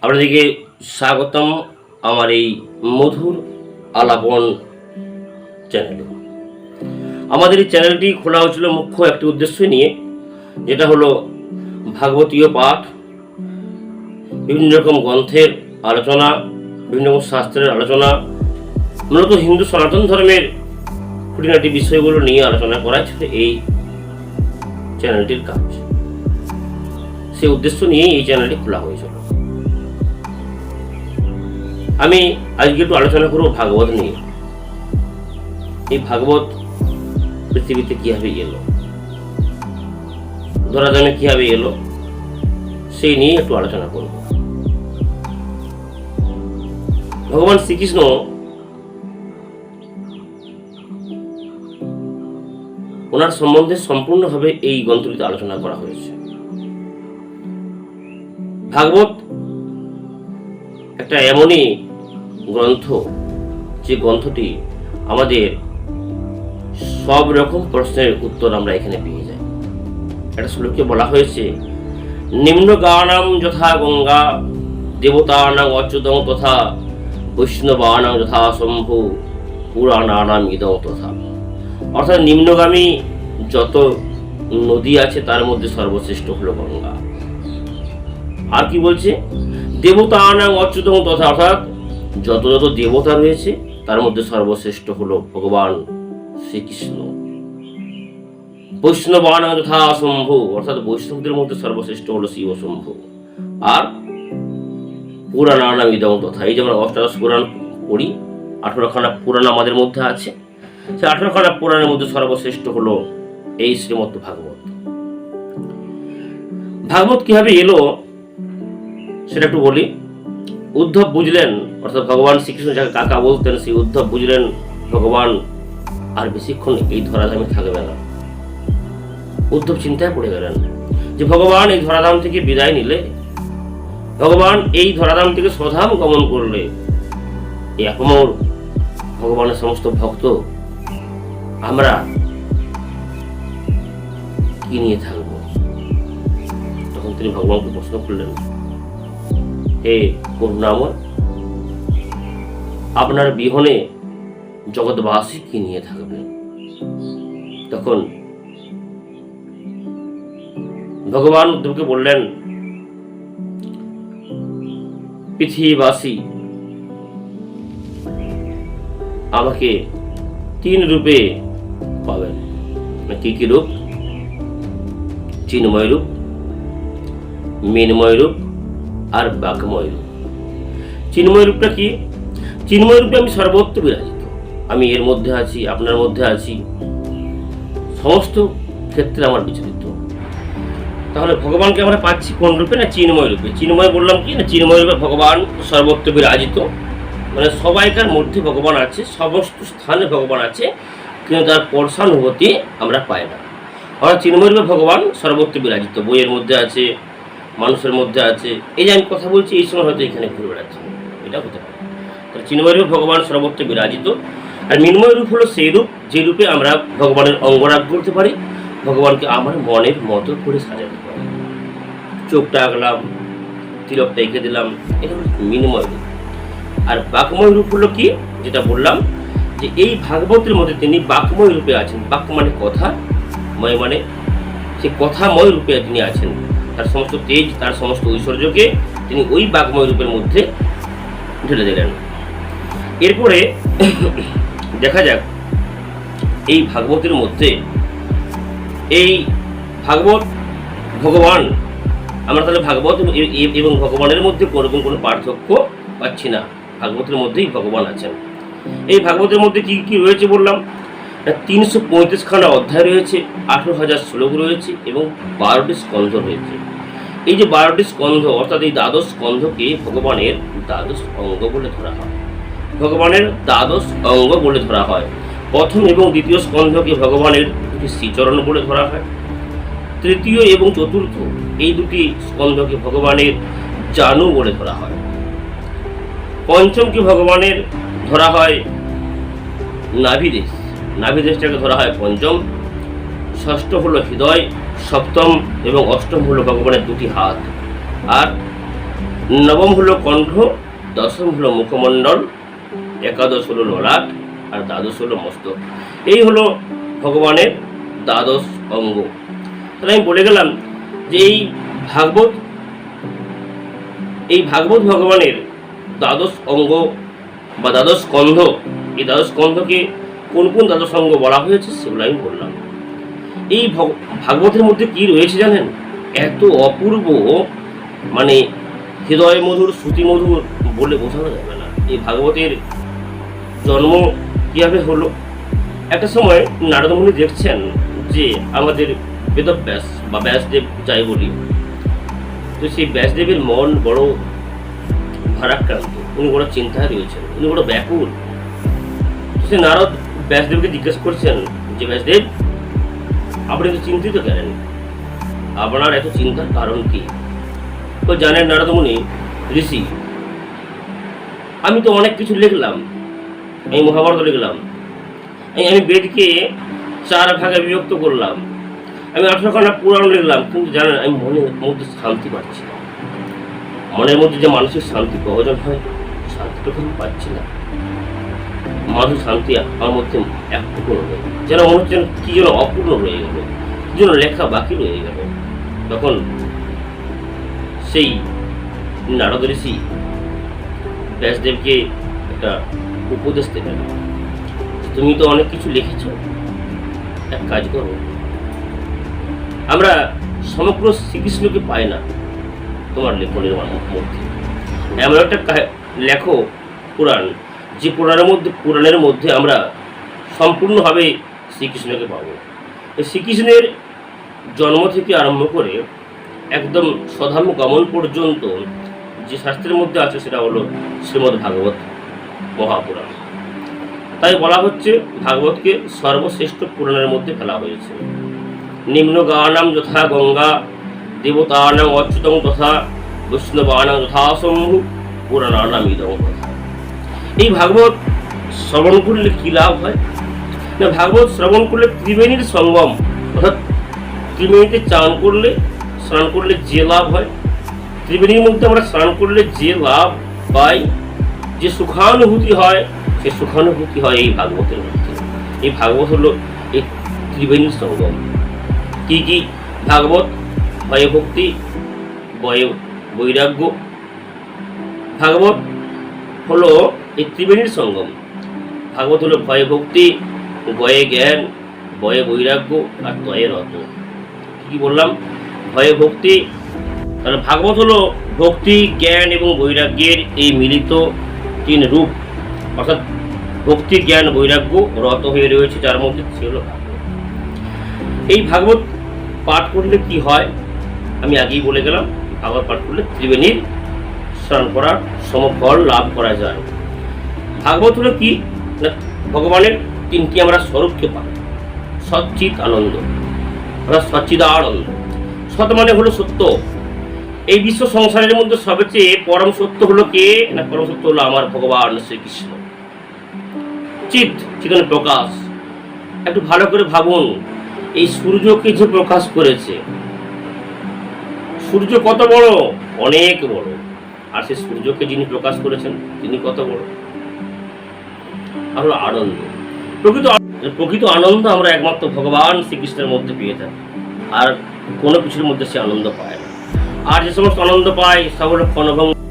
আপনাদেরকে স্বাগতম আমার এই মধুর আলাপন চ্যানেলে। আমাদের এই চ্যানেলটি খোলা হয়েছিল মুখ্য একটি উদ্দেশ্য নিয়ে, যেটা হলো ভাগবতীয় পাঠ, বিভিন্ন রকম গ্রন্থের আলোচনা, বিভিন্ন রকম শাস্ত্রের আলোচনা, মূলত হিন্দু সনাতন ধর্মের খুঁটিনাটি বিষয়গুলো নিয়ে আলোচনা করা ছিল এই চ্যানেলটির কাজ। সেই উদ্দেশ্য নিয়েই এই চ্যানেলটি খোলা হয়েছিল। আমি আজকে একটু আলোচনা করব ভাগবত নিয়ে। এই ভাগবত পৃথিবীতে কিভাবে এলো, ধরাধামে কিভাবে এলো, সেই নিয়ে একটু আলোচনা করব। ভগবান শ্রীকৃষ্ণ ওনার সম্বন্ধে সম্পূর্ণভাবে এই গ্রন্থটিতে আলোচনা করা হয়েছে। ভাগবত একটা এমনই গ্রন্থ যে গ্রন্থটি আমাদের সব রকম প্রশ্নের উত্তর আমরা এখানে পেয়ে যাই। একটা শ্লোকে বলা হয়েছে, নিম্ন গানাম যথা গঙ্গা দেবতানাং অচ্যুতং তথা বৈষ্ণবানাং যথা শম্ভু পুরাণানাম ইদং তথা। অর্থাৎ নিম্নগামী যত নদী আছে তার মধ্যে সর্বশ্রেষ্ঠ হলো গঙ্গা। আর কি বলছে, দেবতানাং অচ্যুতং তথা, অর্থাৎ যত যত দেবতা রয়েছে তার মধ্যে সর্বশ্রেষ্ঠ হলো ভগবান শ্রীকৃষ্ণ। বৈষ্ণবানাং যথা শম্ভু, অর্থাৎ বৈষ্ণবদের মধ্যে সর্বশ্রেষ্ঠ হলো শিব শম্ভু। আর পুরাণানাম ইদং তথা, এই যে আমরা অষ্টাদশ পুরাণ পড়ি, 18খানা পুরাণ আমাদের মধ্যে আছে, সেই 18খানা পুরাণের মধ্যে সর্বশ্রেষ্ঠ হলো এই শ্রীমদ্ ভাগবত। ভাগবত কিভাবে এলো সেটা একটু বলি। উদ্ধব বুঝলেন, অর্থাৎ ভগবান শ্রীকৃষ্ণ যাকে কাকা বলতেন, সেই উদ্ধব বুঝলেন ভগবান আর বেশিক্ষণ এই ধরাধামে থাকবে না। উদ্ধব চিন্তায় পড়ে গেলেন যে ভগবান এই ধরাধাম থেকে বিদায় নিলে, ভগবান এই ধরাধাম থেকে স্বধাম গমন করলে, এই আপমর ভগবানের সমস্ত ভক্ত আমরা কি নিয়ে থাকব? তখন তিনি ভগবানকে প্রশ্ন করলেন, হে করুণাময়, আপনার বিহনে জগৎবাসী কি নিয়ে থাকবে? তখন ভগবান উদ্ধবকে বললেন, পৃথিবীবাসী আমাকে 3 রূপে পাবেন। কি কি রূপ? চিন্ময় রূপ, মৃন্ময় রূপ আর বাক্যময় রূপ। চিন্ময় রূপটা কি? চিন্ময় রূপে আমি সর্বত্র বিরাজিত, আমি এর মধ্যে আছি, আপনার মধ্যে আছি, সমস্ত ক্ষেত্রে আমার বিচলিত। তাহলে ভগবানকে আমরা পাচ্ছি কোন রূপে? না চিন্ময় রূপে। চিন্ময় বললাম কি না, চিন্ময় রূপে ভগবান সর্বত্র বিরাজিত, মানে সবাইকার মধ্যে ভগবান আছে, সমস্ত স্থানে ভগবান আছে, কিন্তু তার স্পর্শানুভূতি আমরা পাই না। অর্থাৎ চিন্ময় রূপে ভগবান সর্বত্র বিরাজিত, বইয়ের মধ্যে আছে, মানুষের মধ্যে আছে। এই যে আমি কথা বলছি, এই সময় হয়তো এখানে ঘুরে বেড়াচ্ছে, এটা হতে পারে। তাহলে চিন্ময় রূপে ভগবান সর্বত্র বিরাজিত। আর মৃন্ময় রূপ হলো সেই রূপ যে রূপে আমরা ভগবানের অঙ্গরাগ করতে পারি, ভগবানকে আমার মনের মতো করে সাজাতে পারি। চোখটা আঁকলাম, তিলকটা এঁকে দিলাম, এটা হলো মৃন্ময় রূপ। আর বাক্যময় রূপ হলো কি, যেটা বললাম যে এই ভাগবতের মধ্যে তিনি বাক্যময় রূপে আছেন। বাক্য মানে কথা, ময় মানে সেই কথাময় রূপে তিনি আছেন। তার সমস্ত তেজ, তার সমস্ত ঐশ্বর্যকে তিনি ওই বাক্যময় রূপের মধ্যে ঢেলে দিলেন। এরপরে দেখা যাক এই ভাগবতের মধ্যে, এই ভাগবত ভগবান, আমরা তাহলে ভাগবত এবং ভগবানের মধ্যে কোনো পার্থক্য পাচ্ছি না। ভাগবতের মধ্যেই ভগবান আছেন। এই ভাগবতের মধ্যে কি কি রয়েছে বললাম, 335খানা অধ্যায় রয়েছে, 18,000 শ্লোক রয়েছে এবং 12টি স্কন্ধ রয়েছে। এই যে 12টি স্কন্ধ, অর্থাৎ এই দ্বাদশ স্কন্ধকে ভগবানের দ্বাদশ অঙ্গ বলে ধরা হয়। ভগবানের দ্বাদশ অঙ্গ বলে ধরা হয়। প্রথম এবং দ্বিতীয় স্কন্ধকে ভগবানের দুটি শ্রীচরণ বলে ধরা হয়। তৃতীয় এবং চতুর্থ এই দুটি স্কন্ধকে ভগবানের জানু বলে ধরা হয়। পঞ্চমকে ভগবানের ধরা হয় নাভিদেশ, নাভিদেশটাকে ধরা হয় পঞ্চম। ষষ্ঠ হলো হৃদয়, সপ্তম এবং অষ্টম হলো ভগবানের দুটি হাত। আর নবম হলো কণ্ঠ, দশম হলো মুখমণ্ডল, একাদশ হলো ললাট, আর দ্বাদশ হলো মস্তক। এই হলো ভগবানের দ্বাদশ অঙ্গ। তাহলে আমি বলে গেলাম যে এই ভাগবত ভগবানের দ্বাদশ অঙ্গ বা দ্বাদশ স্কন্ধ, এই দ্বাদশ স্কন্ধকে কোন কোন দ্বাদশ অঙ্গ বলা হয়েছে সেগুলো আমি বললাম। এই ভাগবতের মধ্যে কি রয়েছে জানেন? এত অপূর্ব, মানে হৃদয় মধুর, শ্রুতি মধুর, বলে বোঝানো যাবে না। এই ভাগবতের জন্ম কিভাবে হলো? একটা সময় নারদমুনি দেখছেন যে আমাদের বেদব্যাস বা ব্যাসদেব যাই বলি, তো সেই ব্যাসদেবের মন বড় ভারাক্রান্ত, উনি বড় চিন্তায় রয়েছেন, উনি বড় ব্যাকুল। তো সে নারদ ব্যাসদেবকে জিজ্ঞেস করছেন যে ব্যাসদেব, আপনি তো চিন্তিত কেন? আপনার এত চিন্তার কারণ কি? তো জানেন নারদমুনি ঋষি, আমি তো অনেক কিছু লিখলাম, আমি মহাভারত লিখলাম, আমি বেদকে 4 ভাগে বিভক্ত করলাম, আমি 18খানা পুরাণ লিখলাম, কিন্তু জানেন আমি মনের মধ্যে শান্তি পাচ্ছি না। মনের মধ্যে যে মানসিক শান্তি প্রয়োজন হয়, শান্তিটা আমি পাচ্ছি না। মানসিক শান্তি আমার মধ্যে একটুকু নেই, যেন মনে হচ্ছে কি যেন অপূর্ণ রয়ে গেল, কি যেন লেখা বাকি রয়ে গেল। তখন সেই নারদ ঋষি ব্যাসদেবকে একটা উপদেশ দেবেন, তুমি তো অনেক কিছু লিখেছ, এক কাজ করো, আমরা সমগ্র শ্রীকৃষ্ণকে পাই না তোমার লেখনের মধ্যে, এমন একটা লেখো পুরাণ, যে পুরাণের মধ্যে আমরা সম্পূর্ণভাবে শ্রীকৃষ্ণকে পাবো। শ্রীকৃষ্ণের জন্ম থেকে আরম্ভ করে একদম স্বধাম গমন পর্যন্ত যে শাস্ত্রের মধ্যে আছে সেটা হলো শ্রীমদ্ ভাগবত মহাপুরাণ। তাই বলা হচ্ছে ভাগবতকে সর্বশ্রেষ্ঠ পুরাণের মধ্যে ফেলা হয়েছে। নিম্ন গানাম যথা গঙ্গা, দেবতানাং অচ্যুতং তথা, বৈষ্ণবানাং যথা শম্ভু, পুরাণানাম ইদং তথা। এই ভাগবত শ্রবণ করলে কি লাভ হয় না? ভাগবত শ্রবণ করলে ত্রিবেণীর সঙ্গম, অর্থাৎ ত্রিবেণীতে স্নান করলে যে লাভ হয়, ত্রিবেণীর মধ্যে আমরা স্নান করলে যে লাভ পাই, যে সুখানুভূতি হয়, সে সুখানুভূতি হয় এই ভাগবতের মধ্যে। এই ভাগবত হলো এই ত্রিবেণীর সঙ্গম। কি কি ভাগবত? ভয় ভক্তি, বৈরাগ্য। ভাগবত হলো এই ত্রিবেণীর সঙ্গম। ভাগবত হলো ভয় ভক্তি, গয়ে জ্ঞান, বয়ে বৈরাগ্য, আর তয়ে রত। কি বললাম? ভয়ে ভক্তি। তাহলে ভাগবত হলো ভক্তি, জ্ঞান এবং বৈরাগ্যের এই মিলিত 3 রূপ, অর্থাৎ ভক্তি, জ্ঞান, বৈরাগ্য রত হয়ে রয়েছে যার মধ্যে সে হলো ভাগবত। এই ভাগবত পাঠ করলে কি হয় আমি আগেই বলে গেলাম। ভাগবত পাঠ করলে ত্রিবেণীর স্নান করার সমফল লাভ করা যায়। ভাগবত হলো কি না, ভগবানের 3টি আমরা স্বরূপকে পাই। সচ্চিৎ আনন্দ, অর্থাৎ সচ্চিদানন্দ। সৎ মানে হলো সত্য। এই বিশ্ব সংসারের মধ্যে সবচেয়ে পরম সত্য হলো কে না? পরম সত্য হলো আমার ভগবান শ্রীকৃষ্ণ। চিৎ, চিৎ প্রকাশ। একটু ভালো করে ভাবুন, এই সূর্যকে যে প্রকাশ করেছে, সূর্য কত বড়? অনেক বড়। আর সেই সূর্যকে যিনি প্রকাশ করেছেন তিনি কত বড়? আর আনন্দ, প্রকৃত আনন্দ আমরা একমাত্র ভগবান শ্রীকৃষ্ণের মধ্যে পেয়ে থাকি, আর কোনো কিছুর মধ্যে সে আনন্দ পায় না। আর যে সমস্ত আনন্দ পায় সব হলো ক্ষণভঙ্গ